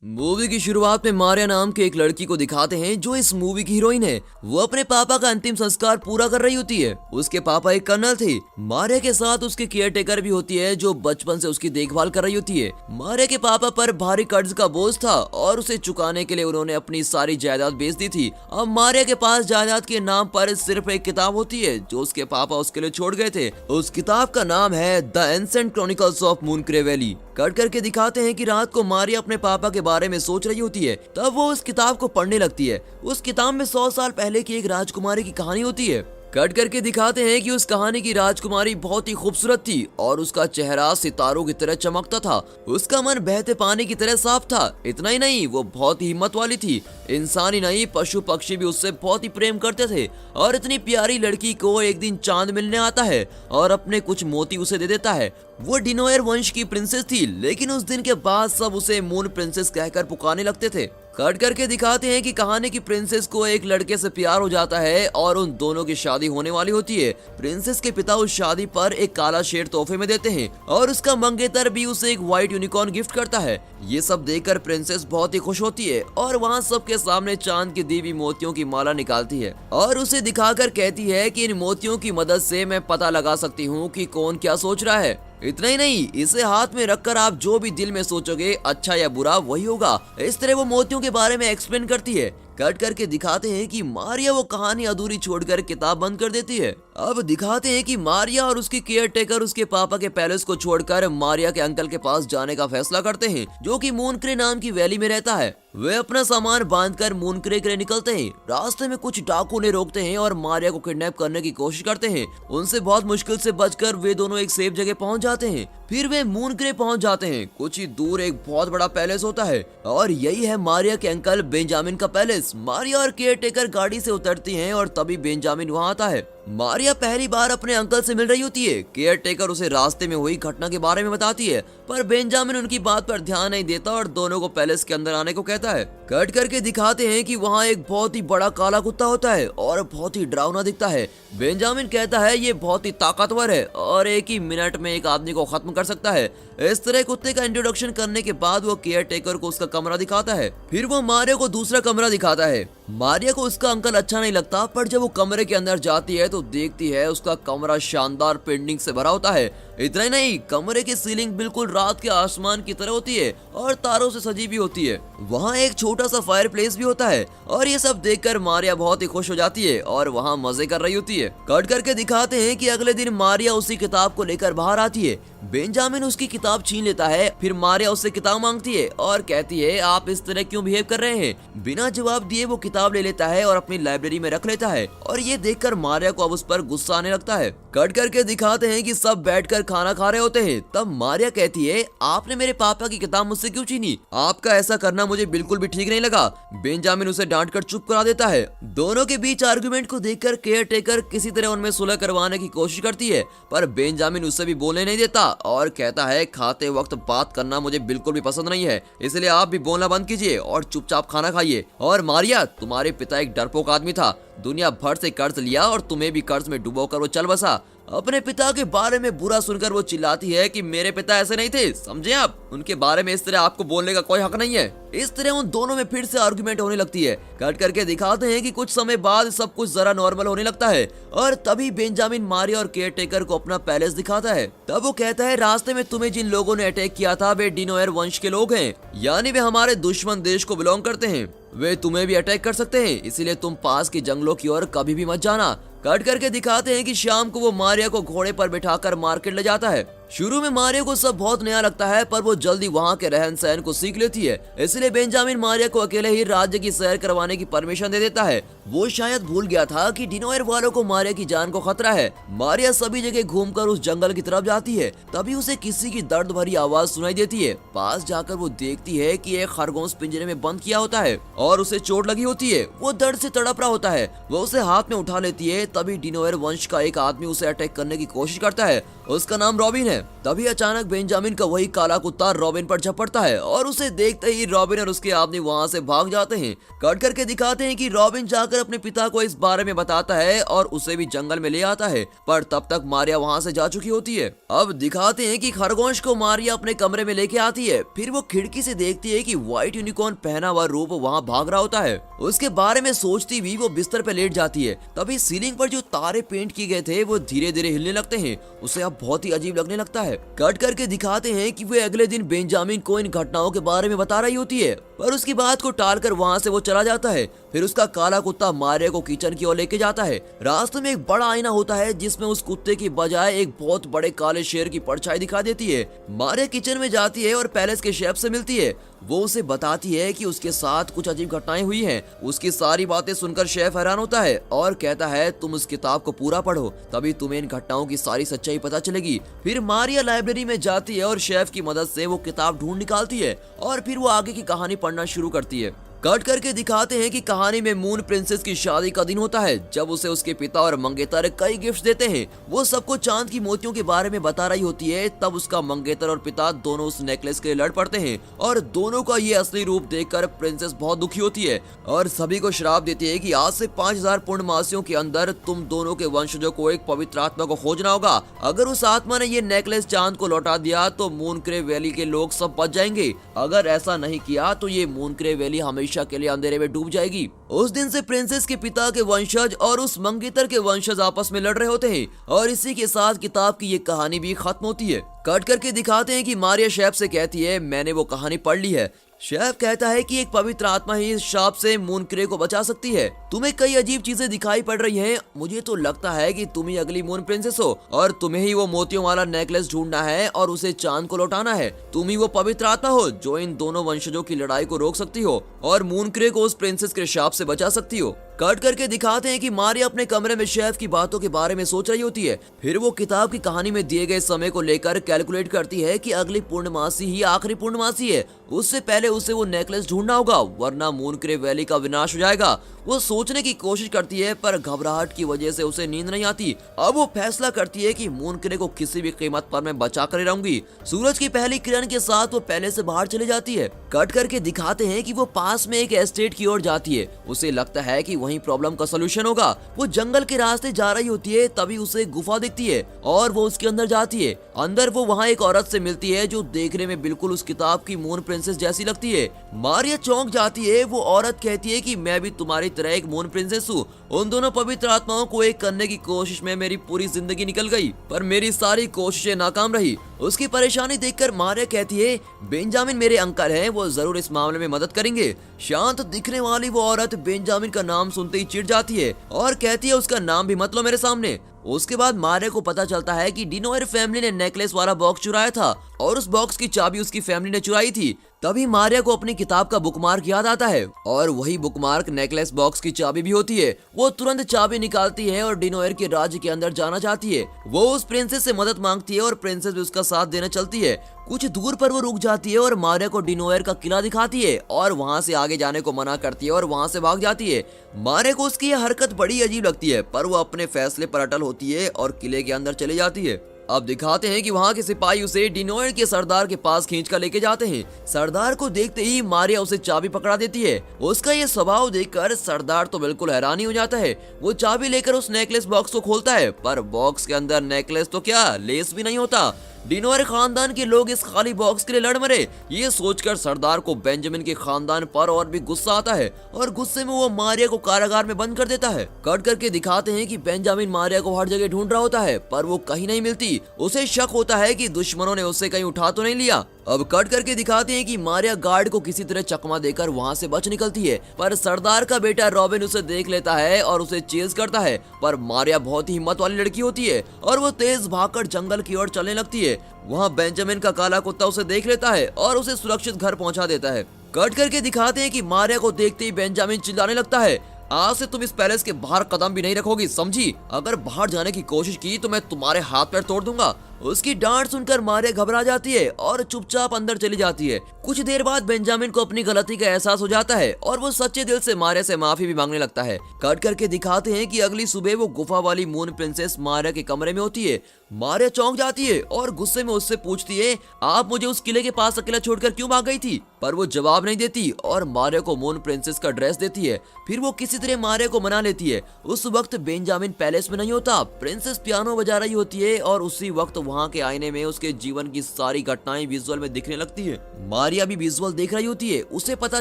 Movie की शुरुआत में मारिया नाम के एक लड़की को दिखाते हैं जो इस मूवी की हीरोइन है। वो अपने पापा का अंतिम संस्कार पूरा कर रही होती है। उसके पापा एक कर्नल थे। मारिया के साथ उसकी केयर टेकर भी होती है जो बचपन से उसकी देखभाल कर रही होती है। मारिया के पापा पर भारी कर्ज का बोझ था और उसे चुकाने के लिए उन्होंने अपनी सारी जायदाद बेच दी थी। अब मारिया के पास जायदाद के नाम पर सिर्फ एक किताब होती है जो उसके पापा उसके लिए छोड़ गए थे। उस किताब का नाम है the ancient chronicles of Moonacre Valley. Cut करके दिखाते हैं कि रात को मारिया अपने पापा के बारे में सोच रही होती है, तब वो उस किताब को पढ़ने लगती है। उस किताब में 100 साल पहले की एक राजकुमारी की कहानी होती है। कट करके दिखाते हैं कि उस कहानी की राजकुमारी बहुत ही खूबसूरत थी और उसका चेहरा सितारों की तरह चमकता था। उसका मन बहते पानी की तरह साफ था। इतना ही नहीं, वो बहुत ही हिम्मत वाली थी। इंसान ही नहीं, पशु पक्षी भी उससे बहुत ही प्रेम करते थे। और इतनी प्यारी लड़की को एक दिन चांद मिलने आता है और अपने कुछ मोती उसे दे देता है। वो डिनोयर वंश की प्रिंसेस थी, लेकिन उस दिन के बाद सब उसे मून प्रिंसेस कहकर पुकारने लगते थे। कट करके दिखाते हैं कि कहानी की प्रिंसेस को एक लड़के से प्यार हो जाता है और उन दोनों की शादी होने वाली होती है। प्रिंसेस के पिता उस शादी पर एक काला शेर तोहफे में देते हैं और उसका मंगेतर भी उसे एक व्हाइट यूनिकॉर्न गिफ्ट करता है। ये सब देखकर प्रिंसेस बहुत ही खुश होती है और वहाँ सबके सामने चांद की दी हुई मोतियों की माला निकालती है और उसे दिखाकर कहती है कि इन मोतियों की मदद से मैं पता लगा सकती हूँ कि कौन क्या सोच रहा है। इतना ही नहीं, इसे हाथ में रखकर आप जो भी दिल में सोचोगे, अच्छा या बुरा, वही होगा। इस तरह वो मोतियों के बारे में एक्सप्लेन करती है। कट करके दिखाते हैं कि मारिया वो कहानी अधूरी छोड़कर किताब बंद कर देती है। अब दिखाते हैं कि मारिया और उसकी केयर टेकर उसके पापा के पैलेस को छोड़कर मारिया के अंकल के पास जाने का फैसला करते हैं जो कि मूनक्रे नाम की वैली में रहता है। वे अपना सामान बांधकर मूनक्रे के लिए निकलते हैं। रास्ते में कुछ डाकू उन्हें रोकते हैं और मारिया को किडनैप करने की कोशिश करते हैं। उनसे बहुत मुश्किल से बचकर वे दोनों एक सेफ जगह पहुंच जाते हैं। फिर वे मूनक्रे पहुंच जाते हैं। कुछ ही दूर एक बहुत बड़ा पैलेस होता है और यही है मारिया के अंकल बेंजामिन का पैलेस। मारिया और केयर टेकर गाड़ी से उतरती हैं और तभी बेंजामिन वहां आता है। मारिया पहली बार अपने अंकल से मिल रही होती है। केयर टेकर उसे रास्ते में हुई घटना के बारे में बताती है, पर बेंजामिन उनकी बात पर ध्यान नहीं देता और दोनों को पैलेस के अंदर आने को कहता है। कट करके दिखाते हैं कि वहाँ एक बहुत ही बड़ा काला कुत्ता होता है और बहुत ही डरावना दिखता है। बेंजामिन कहता है ये बहुत ही ताकतवर है और एक ही मिनट में एक आदमी को खत्म कर सकता है। इस तरह कुत्ते का इंट्रोडक्शन करने के बाद वो केयर टेकर को उसका कमरा दिखाता है। फिर वो मारिया को दूसरा कमरा दिखाता है। मारिया को उसका अंकल अच्छा नहीं लगता, पर जब वो कमरे के अंदर जाती है तो देखती है उसका कमरा शानदार पेंटिंग से भरा होता है। इतना ही नहीं, कमरे की सीलिंग बिल्कुल रात के आसमान की तरह होती है और तारों से सजी भी होती है। वहाँ एक छोटा सा फायर प्लेस भी होता है और ये सब देखकर मारिया बहुत ही खुश हो जाती है और वहाँ मजे कर रही होती है। कट करके दिखाते हैं कि अगले दिन मारिया उसी किताब को लेकर बाहर आती है। बेंजामिन उसकी किताब छीन लेता है। फिर मारिया उससे किताब मांगती है और कहती है आप इस तरह क्यों बिहेव कर रहे हैं। बिना जवाब दिए वो किताब ले लेता है और अपनी लाइब्रेरी में रख लेता है और ये देखकर मारिया को अब उस पर गुस्सा आने लगता है। कट करके दिखाते हैं कि सब बैठकर खाना खा रहे होते हैं। तब मारिया कहती है आपने मेरे पापा की किताब मुझसे क्यों छीनी? आपका ऐसा करना मुझे बिल्कुल भी ठीक नहीं लगा। बेंजामिन उसे डांटकर चुप करा देता है। दोनों के बीच आर्गुमेंट को देखकर केयर टेकर किसी तरह उनमें सुलह करवाने की कोशिश करती है, पर बेंजामिन उससे भी बोलने नहीं देता और कहता है खाते वक्त बात करना मुझे बिल्कुल भी पसंद नहीं है, इसलिए आप भी बोलना बंद कीजिए और चुपचाप खाना खाइए। और मारिया, तुम्हारे पिता एक डरपोक आदमी था, दुनिया भर से कर्ज लिया और तुम्हें भी कर्ज में डुबोकर वो चल बसा। अपने पिता के बारे में बुरा सुनकर वो चिल्लाती है कि मेरे पिता ऐसे नहीं थे, समझे आप? उनके बारे में इस तरह आपको बोलने का कोई हक नहीं है। इस तरह उन दोनों में फिर से आर्गुमेंट होने लगती है। कट करके दिखाते हैं कि कुछ समय बाद सब कुछ जरा नॉर्मल होने लगता है और तभी बेंजामिन मारिया और केयर टेकर को अपना पैलेस दिखाता है। तब वो कहता है रास्ते में तुम्हें जिन लोगों ने अटैक किया था वे डिनोयर वंश के लोग हैं, यानी वे हमारे दुश्मन देश को बिलोंग करते हैं। वे तुम्हें भी अटैक कर सकते हैं, इसीलिए तुम पास के जंगलों की ओर कभी भी मत जाना। कट करके दिखाते हैं कि शाम को वो मारिया को घोड़े पर बिठाकर मार्केट ले जाता है। शुरू में मारिया को सब बहुत नया लगता है, पर वो जल्दी वहाँ के रहन सहन को सीख लेती है। इसलिए बेंजामिन मारिया को अकेले ही राज्य की सैर करवाने की परमिशन दे देता है। वो शायद भूल गया था कि डिनोयर वालों को मारिया की जान को खतरा है। मारिया सभी जगह घूमकर उस जंगल की तरफ जाती है। तभी उसे किसी की दर्द भरी आवाज सुनाई देती है। पास जाकर वो देखती है कि एक खरगोश पिंजरे में बंद किया होता है और उसे चोट लगी होती है। वो दर्द से तड़प रहा होता है। वो उसे हाथ में उठा लेती है। तभी डिनोयर वंश का एक आदमी उसे अटैक करने की कोशिश करता है उसका नाम रॉबिन है। तभी अचानक बेंजामिन का वही काला कुत्ता रॉबिन पर झपटता है और उसे देखते ही रॉबिन और उसके आदमी वहाँ से भाग जाते हैं। कट करके दिखाते हैं कि रॉबिन जाकर अपने पिता को इस बारे में बताता है और उसे भी जंगल में ले आता है, पर तब तक मारिया वहाँ से जा चुकी होती है। अब दिखाते हैं कि खरगोश को मारिया अपने कमरे में लेके आती है। फिर वो खिड़की से देखती है कि व्हाइट यूनिकॉर्न पहना हुआ रूप वहाँ भाग रहा होता है। उसके बारे में सोचती हुई वो बिस्तर पे लेट जाती है। तभी सीलिंग पर जो तारे पेंट किए गए थे वो धीरे धीरे हिलने लगते हैं। उसे अब बहुत ही अजीब लगने लगता है। कट करके दिखाते हैं कि वे अगले दिन बेंजामिन को इन घटनाओं के बारे में बता रही होती है, पर उसकी बात को टालकर वहाँ से वो चला जाता है। फिर उसका काला कुत्ता मारिया को किचन की ओर लेके जाता है। रास्ते में एक बड़ा आईना होता है जिसमें उस कुत्ते की बजाय एक बहुत बड़े काले शेर की परछाई दिखा देती है। मारिया किचन में जाती है और पैलेस के शेफ से मिलती है। वो उसे बताती है कि उसके साथ कुछ अजीब घटनाएं हुई हैं। उसकी सारी बातें सुनकर शेफ हैरान होता है और कहता है तुम उस किताब को पूरा पढ़ो, तभी तुम्हें इन घटनाओं की सारी सच्चाई पता चलेगी। फिर मारिया लाइब्रेरी में जाती है और शेफ की मदद से वो किताब ढूंढ निकालती है और फिर वो आगे की कहानी पढ़ना शुरू करती है। कट करके दिखाते हैं कि कहानी में मून प्रिंसेस की शादी का दिन होता है, जब उसे उसके पिता और मंगेतर कई गिफ्ट देते हैं। वो सबको चांद की मोतियों के बारे में बता रही होती है। तब उसका मंगेतर और पिता दोनों उस नेकलेस के लिए लड़ पड़ते हैं और दोनों का ये असली रूप देखकर प्रिंसेस बहुत दुखी होती है और सभी को श्राप देती है कि आज से 5000 पूर्णमासियों के अंदर तुम दोनों के वंशजों को एक पवित्र आत्मा को खोजना होगा। अगर उस आत्मा ने ये नेकलेस चांद को लौटा दिया तो मूनक्रे वैली के लोग सब बच जाएंगे। अगर ऐसा नहीं किया तो ये मूनक्रे वैली हमेशा के लिए अंधेरे में डूब जाएगी। उस दिन से प्रिंसेस के पिता के वंशज और उस मंगेतर के वंशज आपस में लड़ रहे होते हैं और इसी के साथ किताब की ये कहानी भी खत्म होती है। कट करके दिखाते हैं कि मारिया शेफ से कहती है मैंने वो कहानी पढ़ ली है। शेफ कहता है कि एक पवित्र आत्मा ही इस शाप से मूनक्रे को बचा सकती है। तुम्हें कई अजीब चीजें दिखाई पड़ रही हैं। मुझे तो लगता है कि तुम ही अगली मून प्रिंसेस हो और तुम्हें ही वो मोतियों वाला नेकलेस ढूंढना है और उसे चांद को लौटाना है। तुम ही वो पवित्र आत्मा हो जो इन दोनों वंशजों की लड़ाई को रोक सकती हो और मूनक्रे को उस प्रिंसेस के शाप से बचा सकती हो। कट करके दिखाते हैं कि मारिया अपने कमरे में शेफ की बातों के बारे में सोच रही होती है। फिर वो किताब की कहानी में दिए गए समय को लेकर कैलकुलेट करती है कि अगली पूर्णमासी ही आखिरी पूर्णमासी है। उससे पहले उसे वो नेकलेस ढूंढना होगा वरना मूनक्रे वैली का विनाश हो जाएगा। वो सोचने की कोशिश करती है पर घबराहट की वजह से उसे नींद नहीं आती। अब वो फैसला करती है कि मूनक्रे को किसी भी कीमत पर मैं बचा कर रहूंगी। सूरज की पहली किरण के साथ वो पहले से बाहर चली जाती है। कट करके दिखाते हैं कि वो पास में एक एस्टेट की ओर जाती है। उसे लगता है कि वहीं प्रॉब्लम का सलूशन होगा। वो जंगल के रास्ते जा रही होती है, तभी उसे गुफा दिखती है और वो उसके अंदर जाती है। अंदर वो वहाँ एक औरत से मिलती है जो देखने में बिल्कुल उस किताब की मून प्रिंसेस जैसी लगती है। मारिया चौंक जाती है। वो औरत कहती है कि मैं भी तुम्हारी तरह एक मून प्रिंसेस हूँ। उन दोनों पवित्र आत्माओं को एक करने की कोशिश में मेरी पूरी जिंदगी निकल गई, पर मेरी सारी कोशिशें नाकाम रही। उसकी परेशानी देखकर मारिया कहती है बेंजामिन मेरे अंकल हैं, वो जरूर इस मामले में मदद करेंगे। शांत दिखने वाली वो औरत बेंजामिन का नाम सुनते ही चिढ़ जाती है और कहती है उसका नाम भी मत लो मेरे सामने। उसके बाद मारिया को पता चलता है कि डिनोयर फैमिली ने नेकलेस वाला बॉक्स चुराया था और उस बॉक्स की चाबी उसकी फैमिली ने चुराई थी। तभी मारिया को अपनी किताब का बुकमार्क याद आता है और वही बुकमार्क नेकलेस बॉक्स की चाबी भी होती है। वो तुरंत चाबी निकालती है और डिनोयर के राज्य के अंदर जाना चाहती है। वो उस प्रिंसेस से मदद मांगती है और प्रिंसेस भी उसका साथ देना चलती है। कुछ दूर पर वो रुक जाती है और मारिया को डिनोयर का किला दिखाती है और वहाँ से आगे जाने को मना करती है और वहाँ से भाग जाती है। मारिया को उसकी यह हरकत बड़ी अजीब लगती है, पर वो अपने फैसले पर अटल होती है और किले के अंदर चली जाती है। अब दिखाते हैं कि वहाँ के सिपाही उसे डिनोयर के सरदार के पास खींच कर लेके जाते हैं। सरदार को देखते ही मारिया उसे चाबी पकड़ा देती है। उसका ये स्वभाव देखकर सरदार तो बिल्कुल हैरान ही हो जाता है। वो चाबी लेकर उस नेकलेस बॉक्स को खोलता है, पर बॉक्स के अंदर नेकलेस तो क्या लेस भी नहीं होता। डिनोयर खानदान के लोग इस खाली बॉक्स के लिए लड़ मरे। ये सोचकर सरदार को बेंजामिन के खानदान पर और भी गुस्सा आता है और गुस्से में वो मारिया को कारागार में बंद कर देता है। कट करके दिखाते हैं कि बेंजामिन मारिया को हर जगह ढूंढ रहा होता है, पर वो कहीं नहीं मिलती। उसे शक होता है कि दुश्मनों ने उसे कहीं उठा तो नहीं लिया। अब कट करके दिखाते हैं कि मारिया गार्ड को किसी तरह चकमा देकर वहाँ से बच निकलती है, पर सरदार का बेटा रॉबिन उसे देख लेता है और उसे चेज करता है। पर मारिया बहुत ही हिम्मत वाली लड़की होती है और वो तेज भागकर जंगल की ओर चलने लगती है। वहाँ बेंजामिन का काला कुत्ता उसे देख लेता है और उसे सुरक्षित घर पहुँचा देता है। कट करके दिखाते हैं कि मारिया को देखते ही बेंजामिन चिल्लाने लगता है आज से तुम इस पैलेस के बाहर कदम भी नहीं रखोगी, समझी? अगर बाहर जाने की कोशिश की तो मैं तुम्हारे हाथ पैर तोड़ दूंगा। उसकी डांट सुनकर मारिया घबरा जाती है और चुपचाप अंदर चली जाती है। कुछ देर बाद बेंजामिन को अपनी गलती का एहसास हो जाता है और वो सच्चे दिल से मारिया से माफी भी मांगने लगता है। कट करके दिखाते हैं कि अगली सुबह वो गुफा वाली मून प्रिंसेस मारिया के कमरे में होती है। मारिया चौंक जाती है और गुस्से में उससे पूछती है, आप मुझे उस किले के पास अकेला छोड़कर क्यों भाग गई थी? पर वो जवाब नहीं देती और मारिया को मून प्रिंसेस का ड्रेस देती है। फिर वो किसी तरह मारिया को मना लेती है। उस वक्त बेंजामिन पैलेस में नहीं होता, प्रिंसेस पियानो बजा रही होती है और उसी वक्त वहाँ के आईने में उसके जीवन की सारी घटनाएं विजुअल में दिखने लगती है। मारिया भी विजुअल देख रही होती है। उसे पता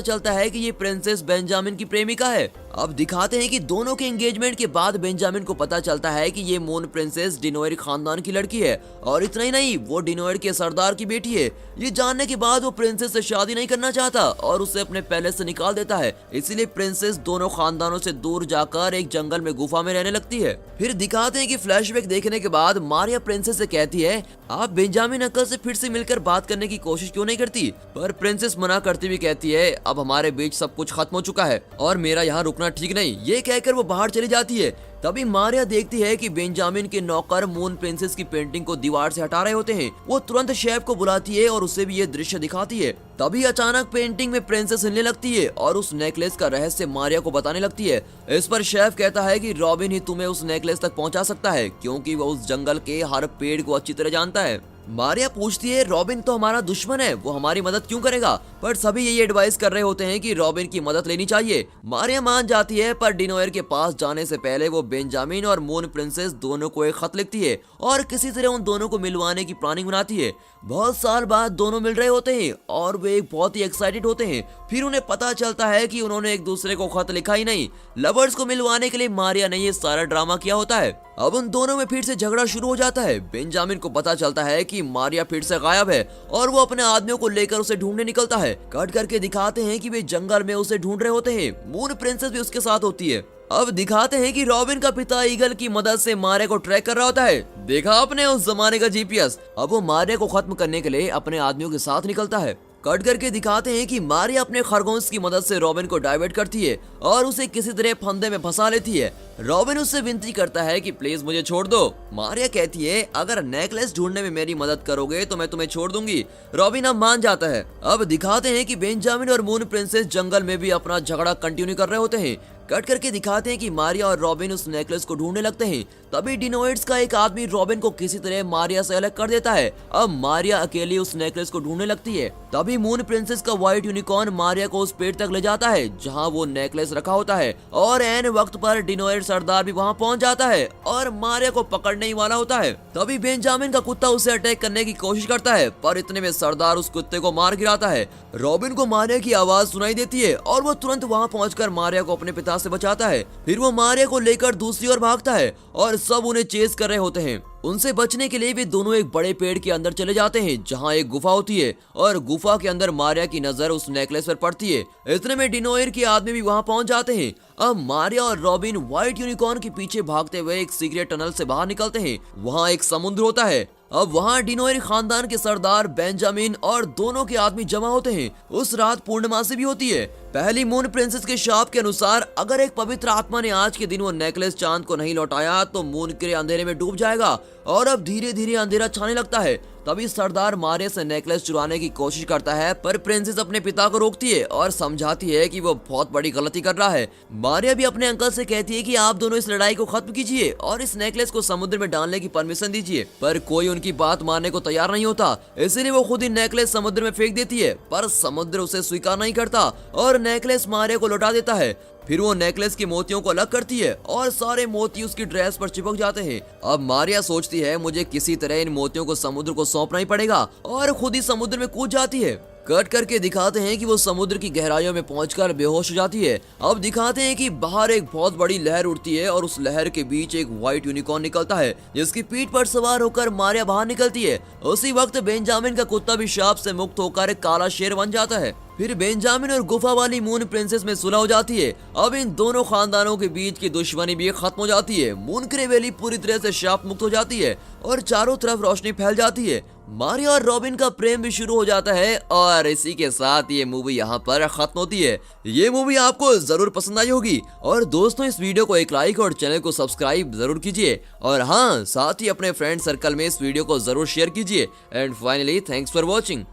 चलता है कि ये प्रिंसेस बेंजामिन की प्रेमिका है। अब दिखाते हैं कि दोनों के एंगेजमेंट के बाद बेंजामिन को पता चलता है कि ये मून प्रिंसेस डिनोयर खानदान की लड़की है और इतना ही नहीं, वो डिनोयर के सरदार की बेटी है। ये जानने के बाद वो प्रिंसेस से शादी नहीं करना चाहता और उसे अपने पैलेस से निकाल देता है। इसीलिए प्रिंसेस दोनों खानदानों से दूर जाकर एक जंगल में गुफा में रहने लगती है। फिर दिखाते हैं कि फ्लैशबैक देखने के बाद मारिया प्रिंसेस से कहती है, आप बेंजामिन अंकल से फिर से मिलकर बात करने की कोशिश क्यों नहीं करती? पर प्रिंसेस मना करती हुई कहती है, अब हमारे बीच सब कुछ खत्म हो चुका है और मेरा यहाँ रुकना ठीक नहीं। ये कहकर वो बाहर चली जाती है। तभी मारिया देखती है कि बेंजामिन के नौकर मून प्रिंसेस की पेंटिंग को दीवार से हटा रहे होते हैं। वो तुरंत शेफ को बुलाती है और उसे भी ये दृश्य दिखाती है। तभी अचानक पेंटिंग में प्रिंसेस हिलने लगती है और उस नेकलेस का रहस्य मारिया को बताने लगती है। इस पर शेफ कहता है कि रॉबिन ही तुम्हें उस नेकलेस तक पहुंचा सकता है, क्योंकि वो उस जंगल के हर पेड़ को अच्छी तरह जानता है। मारिया पूछती है, रॉबिन तो हमारा दुश्मन है, वो हमारी मदद क्यों करेगा? पर सभी यही एडवाइस कर रहे होते हैं कि रॉबिन की मदद लेनी चाहिए। मारिया मान जाती है, पर डिनोयर के पास जाने से पहले वो बेंजामिन और मून प्रिंसेस दोनों को एक खत लिखती है और किसी तरह उन दोनों को मिलवाने की प्लानिंग बनाती है। बहुत साल बाद दोनों मिल रहे होते हैं और वे बहुत ही एक्साइटेड होते हैं। फिर उन्हें पता चलता है कि उन्होंने एक दूसरे को खत लिखा ही नहीं, लवर्स को मिलवाने के लिए मारिया ने ये सारा ड्रामा किया होता है। अब उन दोनों में फिर से झगड़ा शुरू हो जाता है। बेंजामिन को पता चलता है कि मारिया फिर से गायब है और वो अपने आदमियों को लेकर उसे ढूंढने निकलता है। कट करके दिखाते हैं कि वे जंगल में उसे ढूंढ रहे होते हैं। मून प्रिंसेस भी उसके साथ होती है। अब दिखाते हैं कि रॉबिन का पिता ईगल की मदद से मारिया को ट्रैक कर रहा होता है। देखा आपने उस जमाने का जीपीएस। अब वो मारिया को खत्म करने के लिए अपने आदमियों के साथ निकलता है। कट करके दिखाते हैं कि मारिया अपने खरगोश की मदद से रॉबिन को डाइवर्ट करती है और उसे किसी तरह फंदे में फंसा लेती है। रॉबिन उससे विनती करता है कि प्लीज मुझे छोड़ दो। मारिया कहती है, अगर नेकलेस ढूंढने में मेरी मदद करोगे तो मैं तुम्हें छोड़ दूंगी। रॉबिन अब मान जाता है। अब दिखाते हैं कि बेंजामिन और मून प्रिंसेस जंगल में भी अपना झगड़ा कंटिन्यू कर रहे होते हैं। कट करके दिखाते हैं कि मारिया और रॉबिन उस नेकलेस को ढूंढने लगते हैं। तभी डिनोइड्स का एक आदमी रॉबिन को किसी तरह मारिया से अलग कर देता है। अब मारिया अकेली उस नेकलेस को ढूंढने लगती है। तभी मून प्रिंसेस का व्हाइट यूनिकॉर्न मारिया को उस पेड़ तक ले जाता है जहां वो नेकलेस रखा होता है और एन वक्त पर डिनोइड सरदार भी वहां पहुंच जाता है और मारिया को पकड़ने ही वाला होता है। तभी बेंजामिन का कुत्ता उसे अटैक करने की कोशिश करता है, पर इतने में सरदार उस कुत्ते को मार गिराता है। रॉबिन को मारिया की आवाज सुनाई देती है और वो तुरंत वहां पहुंचकर मारिया को अपने पिता से बचाता है। फिर वो मारिया को लेकर दूसरी ओर भागता है और सब उन्हें चेस कर रहे होते हैं। उनसे बचने के लिए वे दोनों एक बड़े पेड़ के अंदर चले जाते हैं जहां एक गुफा होती है और गुफा के अंदर मारिया की नजर उस नेकलेस पर पड़ती है। इतने में डिनोयर के आदमी भी वहां पहुंच जाते हैं। अब मारिया और रॉबिन व्हाइट यूनिकॉर्न के पीछे भागते हुए एक सीक्रेट टनल से बाहर निकलते हैं। वहां एक समुद्र होता है। अब वहां डिनोयर खानदान के सरदार बेंजामिन और दोनों के आदमी जमा होते हैं। उस रात पूर्णमासी भी होती है। पहली मून प्रिंसेस के शाप के अनुसार अगर एक पवित्र आत्मा ने आज के दिन वो नेकलेस चांद को नहीं लौटाया तो मून के अंधेरे में डूब जाएगा और अब धीरे धीरे अंधेरा छाने लगता है। तभी सरदार मारिया से नेकलेस चुराने की कोशिश करता है, पर प्रिंसेस अपने पिता को रोकती है और समझाती है कि वो बहुत बड़ी गलती कर रहा है। मारिया भी अपने अंकल से कहती है कि आप दोनों इस लड़ाई को खत्म कीजिए और इस नेकलेस को समुद्र में डालने की परमिशन दीजिए, पर कोई उनकी बात मानने को तैयार नहीं होता। इसीलिए वो खुद ही नेकलेस समुद्र में फेंक देती है, पर समुद्र उसे स्वीकार नहीं करता और नेकलेस मारिया को लौटा देता है। फिर वो नेकलेस के मोतियों को अलग करती है और सारे मोती उसकी ड्रेस पर चिपक जाते हैं। अब मारिया सोचती है मुझे किसी तरह इन मोतियों को समुद्र को सौंपना ही पड़ेगा और खुद ही समुद्र में कूद जाती है। कट करके दिखाते हैं कि वो समुद्र की गहराइयों में पहुंचकर बेहोश हो जाती है। अब दिखाते हैं कि बाहर एक बहुत बड़ी लहर उठती है और उस लहर के बीच एक व्हाइट यूनिकॉर्न निकलता है जिसकी पीठ पर सवार होकर मारिया बाहर निकलती है। उसी वक्त बेंजामिन का कुत्ता भी शाप से मुक्त होकर एक काला शेर बन जाता है। फिर बेंजामिन और गुफा वाली मून प्रिंसेस में सुलह हो जाती है। अब इन दोनों खानदानों के बीच की दुश्मनी भी खत्म हो जाती है। मूनक्रे वैली पूरी तरह से शाप मुक्त हो जाती है और चारों तरफ रोशनी फैल जाती है। मारिया और रॉबिन का प्रेम भी शुरू हो जाता है और इसी के साथ ये मूवी यहाँ पर खत्म होती है। ये मूवी आपको जरूर पसंद आई होगी और दोस्तों इस वीडियो को एक लाइक और चैनल को सब्सक्राइब जरूर कीजिए और हाँ साथ ही अपने फ्रेंड सर्कल में इस वीडियो को जरूर शेयर कीजिए। And finally thanks for watching.